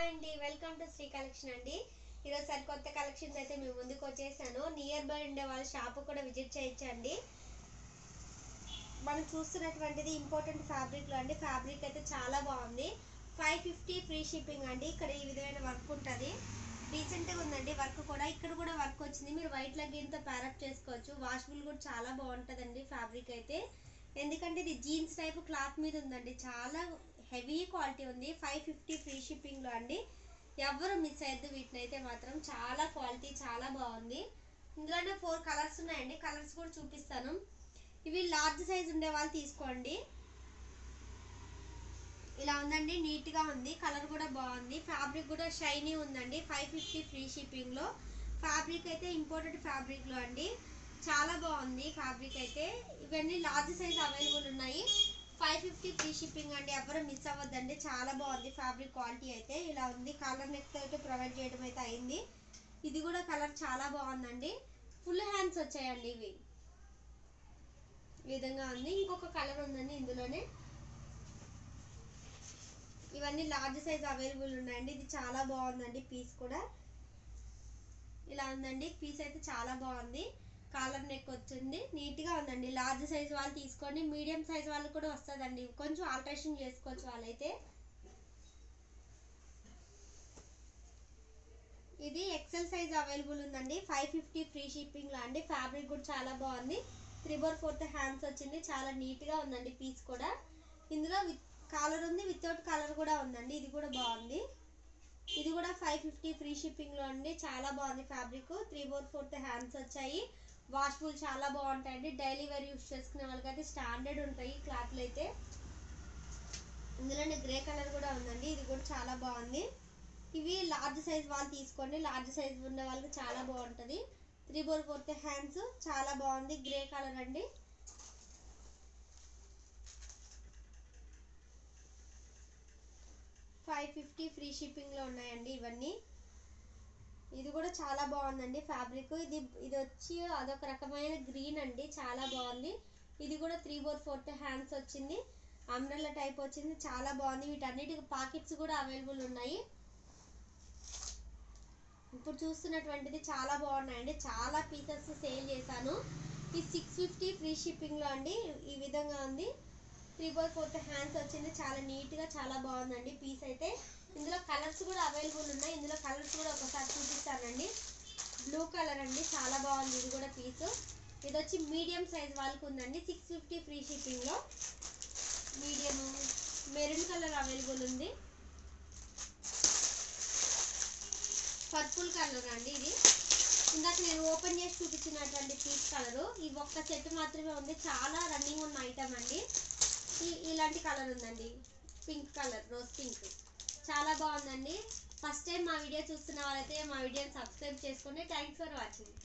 అండి welcome to Shri collection అండి. ఈరోజు సరికొత్త కలెక్షన్స్ అయితే మేము ముందుకు వచ్చేసాను. నియర్ బై ఉండే వాళ్ళ షాప్ కూడా విజిట్ చేయొచ్చండి. మనం చూస్తున్నటువంటిది ఇంపార్టెంట్ ఫ్యాబ్రిక్లో అండి. ఫ్యాబ్రిక్ అయితే చాలా బాగుంది. 550 ఫ్రీ షిప్పింగ్ అండి. ఇక్కడ ఈ విధమైన వర్క్ ఉంటుంది. రీసెంట్గా ఉందండి వర్క్ కూడా. ఇక్కడ కూడా వర్క్ వచ్చింది. మీరు వైట్ లెగ్గిన్తో ప్యారప్ చేసుకోవచ్చు. వాషబుల్ కూడా చాలా బాగుంటుందండి ఫ్యాబ్రిక్ అయితే. ఎందుకంటే ఇది జీన్స్ టైప్ క్లాత్ మీద ఉందండి. చాలా హెవీ క్వాలిటీ ఉంది. 550 ఫ్రీ షిప్పింగ్లో అండి. ఎవరు మిస్ అయ్యద్దు వీటిని అయితే మాత్రం. చాలా క్వాలిటీ చాలా బాగుంది. ఇందులోనే 4 కలర్స్ ఉన్నాయండి. కలర్స్ కూడా చూపిస్తాను. ఇవి లార్జ్ సైజ్ ఉండే వాళ్ళు తీసుకోండి. ఇలా ఉందండి, నీట్గా ఉంది. కలర్ కూడా బాగుంది. ఫ్యాబ్రిక్ కూడా షైనీ ఉందండి. 550 ఫ్రీ షిప్పింగ్లో. ఫ్యాబ్రిక్ అయితే ఇంపోర్టెడ్ ఫ్యాబ్రిక్లో అండి. చాలా బాగుంది ఫ్యాబ్రిక్ అయితే. ఇవన్నీ లార్జ్ సైజ్ అవైలబుల్ ఉన్నాయి. 550 ఫ్రీ షిప్పింగ్ అండి. ఎవరు మిస్ అవ్వద్దండి. చాలా బాగుంది ఫ్యాబ్రిక్ క్వాలిటీ అయితే. ఇలా ఉంది. కలర్ నెక్ అయితే ప్రొవైడ్ చేయడం అయితే అయింది. ఇది కూడా కలర్ చాలా బాగుందండి. ఫుల్ హ్యాండ్స్ వచ్చాయండి ఇవి. ఈ విధంగా ఉంది. ఇంకొక కలర్ ఉందండి ఇందులోనే. ఇవన్నీ లార్జ్ సైజ్ అవైలబుల్ ఉన్నాయండి. ఇది చాలా బాగుందండి. పీస్ కూడా ఇలా ఉందండి. పీస్ అయితే చాలా బాగుంది. కాలర్ నెక్ వచ్చింది. నీట్గా ఉందండి. లార్జ్ సైజ్ వాళ్ళు తీసుకోండి. మీడియం సైజ్ వాళ్ళు కూడా వస్తుందండి. కొంచెం ఆల్టరేషన్ చేసుకోవచ్చు వాళ్ళైతే. ఇది ఎక్సెల్ సైజ్ అవైలబుల్ ఉందండి. 550 ఫ్రీ షిప్పింగ్లో అండి. ఫ్యాబ్రిక్ కూడా చాలా బాగుంది. 3/4 హ్యాండ్స్ వచ్చింది. చాలా నీట్గా ఉందండి పీస్ కూడా. ఇందులో విత్ కాలర్ ఉంది, వితౌట్ కాలర్ కూడా ఉందండి. ఇది కూడా బాగుంది. ఇది కూడా 550 ఫ్రీ షిప్పింగ్లో అండి. చాలా బాగుంది ఫ్యాబ్రిక్. 3/4 హ్యాండ్స్ వచ్చాయి. వాష్బుల్ చాలా బాగుంటాయండి. డైలీ వేర్ యూస్ చేసుకునే వాళ్ళకైతే స్టాండర్డ్ ఉంటాయి క్లాత్లు అయితే. ఇందులోనే గ్రే కలర్ కూడా ఉందండి. ఇది కూడా చాలా బాగుంది. ఇవి లార్జ్ సైజ్ వాళ్ళు తీసుకోండి. లార్జ్ సైజ్ ఉన్న వాళ్ళకి చాలా బాగుంటుంది. 3/4 హ్యాండ్స్ చాలా బాగుంది. గ్రే కలర్ అండి. $550 ఫ్రీ షిప్పింగ్లో ఉన్నాయండి ఇవన్నీ. ఇది కూడా చాలా బాగుందండి ఫ్యాబ్రిక్. ఇది వచ్చి అదొక రకమైన గ్రీన్ అండి. చాలా బాగుంది. ఇది కూడా 3/4 హ్యాండ్స్ వచ్చింది. అంబ్రెల్లా టైప్ వచ్చింది. చాలా బాగుంది. వీటన్నిటికి పాకెట్స్ కూడా అవైలబుల్ ఉన్నాయి. ఇప్పుడు చూస్తున్నటువంటిది చాలా బాగున్నాయండి. చాలా పీసెస్ సేల్ చేశాను. ఈ 650 ఫ్రీ షిప్పింగ్లో అండి. ఈ విధంగా ఉంది. 3/4 హ్యాండ్స్ వచ్చింది. చాలా నీట్గా చాలా బాగుందండి పీస్ అయితే. ఇందులో కలర్స్ కూడా అవైలబుల్ ఉన్నాయి. ఇందులో కలర్స్ కూడా ఒకసారి చూపిస్తానండి. బ్లూ కలర్ అండి. చాలా బాగుంది ఇది కూడా పీసు. ఇది వచ్చి మీడియం సైజ్ వాళ్ళకి ఉందండి. 650 ఫ్రీ షిప్పింగ్లో. మీడియం మెరూన్ కలర్ అవైలబుల్ ఉంది. పర్పుల్ కలర్ అండి. ఇది ఇందాక నేను ఓపెన్ చేసి చూపించినటువంటి పీస్ కలరు. ఈ ఒక్క సెట్ మాత్రమే ఉంది. చాలా రన్నింగ్ ఉన్న ఐటమ్ అండి. ఇలాంటి కలర్ ఉందండి. Pink colour, rose pink. చాలా బాగుందండి. ఫస్ట్ టైం మా వీడియో చూస్తున్న వాళ్ళైతే మా వీడియోని సబ్స్క్రైబ్ చేసుకోండి. Thanks for watching.